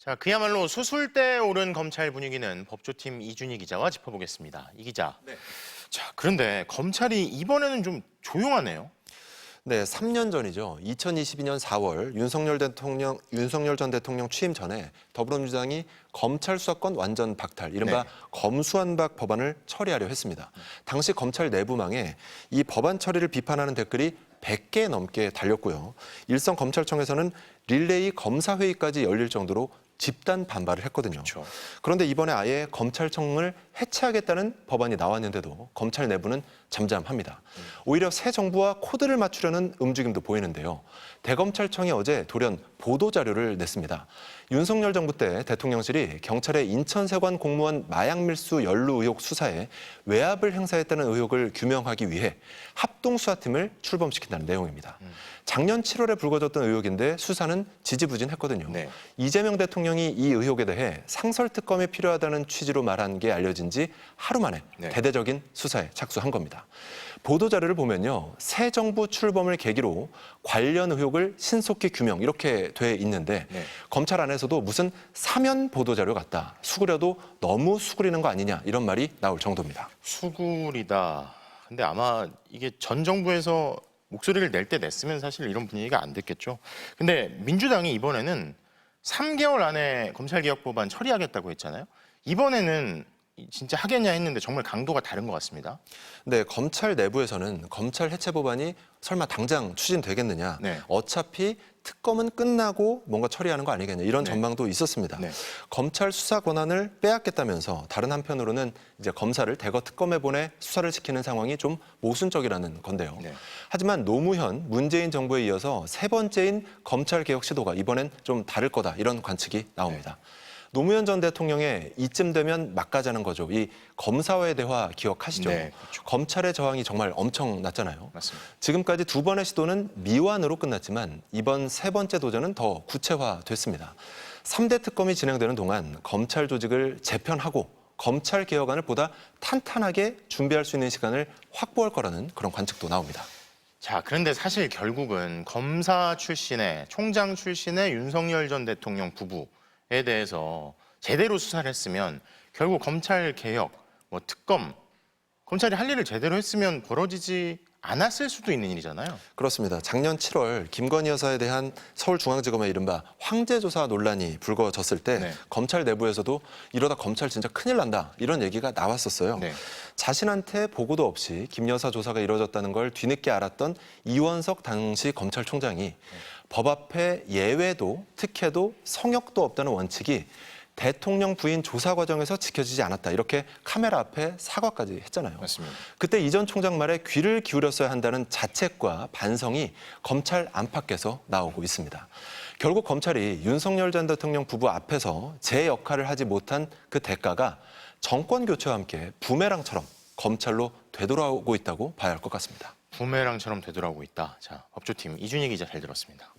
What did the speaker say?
자, 그야말로 수술대에 오른 검찰 분위기는 법조팀 이준희 기자와 짚어보겠습니다. 이 기자. 네. 자, 그런데 검찰이 이번에는 좀 조용하네요. 네, 3년 전이죠. 2022년 4월 윤석열 전 대통령 취임 전에 더불어민주당이 검찰 수사권 완전 박탈, 이른바 네. 검수완박 법안을 처리하려 했습니다. 당시 검찰 내부망에 이 법안 처리를 비판하는 댓글이 100개 넘게 달렸고요. 일선 검찰청에서는 릴레이 검사회의까지 열릴 정도로 집단 반발을 했거든요. 그렇죠. 그런데 이번에 아예 검찰청을 해체하겠다는 법안이 나왔는데도 검찰 내부는 잠잠합니다. 오히려 새 정부와 코드를 맞추려는 움직임도 보이는데요. 대검찰청이 어제 돌연 보도자료를 냈습니다. 윤석열 정부 때 대통령실이 경찰의 인천세관 공무원 마약 밀수 연루 의혹 수사에 외압을 행사했다는 의혹을 규명하기 위해 합동수사팀을 출범시킨다는 내용입니다. 작년 7월에 불거졌던 의혹인데 수사는 지지부진했거든요. 네. 이재명 대통령이 이 의혹에 대해 상설특검이 필요하다는 취지로 말한 게 알려진 지 하루 만에 네. 대대적인 수사에 착수한 겁니다. 보도자료를 보면요. 새 정부 출범을 계기로 관련 의혹을 신속히 규명 이렇게 돼 있는데 네. 검찰 안에서도 무슨 사면 보도자료 같다. 수그려도 너무 수그리는 거 아니냐 이런 말이 나올 정도입니다. 수굴이다. 근데 아마 이게 전 정부에서 목소리를 낼 때 냈으면 사실 이런 분위기가 안 됐겠죠. 근데 민주당이 이번에는 3개월 안에 검찰개혁법안 처리하겠다고 했잖아요. 이번에는 진짜 하겠냐 했는데 정말 강도가 다른 것 같습니다. 네, 검찰 내부에서는 검찰 해체 법안이 설마 당장 추진되겠느냐. 네. 어차피 특검은 끝나고 뭔가 처리하는 거 아니겠냐. 이런 네. 전망도 있었습니다. 네. 검찰 수사 권한을 빼앗겠다면서 다른 한편으로는 이제 검사를 대거 특검에 보내 수사를 시키는 상황이 좀 모순적이라는 건데요. 네. 하지만 노무현, 문재인 정부에 이어서 세 번째인 검찰 개혁 시도가 이번엔 좀 다를 거다. 이런 관측이 나옵니다. 노무현 전 대통령의 이쯤 되면 막가자는 거죠. 이 검사와의 대화 기억하시죠? 네, 그렇죠. 검찰의 저항이 정말 엄청났잖아요. 맞습니다. 지금까지 두 번의 시도는 미완으로 끝났지만 이번 세 번째 도전은 더 구체화됐습니다. 3대 특검이 진행되는 동안 검찰 조직을 재편하고 검찰 개혁안을 보다 탄탄하게 준비할 수 있는 시간을 확보할 거라는 그런 관측도 나옵니다. 자, 그런데 사실 결국은 검사 출신의 총장 출신의 윤석열 전 대통령 부부에 대해서 제대로 수사를 했으면 결국 검찰 개혁, 특검, 검찰이 할 일을 제대로 했으면 벌어지지 않았을 수도 있는 일이잖아요. 그렇습니다. 작년 7월 김건희 여사에 대한 서울중앙지검의 이른바 황제조사 논란이 불거졌을 때 네. 검찰 내부에서도 이러다 검찰 진짜 큰일 난다 이런 얘기가 나왔었어요. 네. 자신한테 보고도 없이 김 여사 조사가 이뤄졌다는 걸 뒤늦게 알았던 이원석 당시 검찰총장이 법 앞에 예외도 특혜도 성역도 없다는 원칙이 대통령 부인 조사 과정에서 지켜지지 않았다. 이렇게 카메라 앞에 사과까지 했잖아요. 맞습니다. 그때 이 전 총장 말에 귀를 기울였어야 한다는 자책과 반성이 검찰 안팎에서 나오고 있습니다. 결국 검찰이 윤석열 전 대통령 부부 앞에서 제 역할을 하지 못한 그 대가가 정권 교체와 함께 부메랑처럼 검찰로 되돌아오고 있다고 봐야 할 것 같습니다. 부메랑처럼 되돌아오고 있다. 자, 법조팀 이준희 기자 잘 들었습니다.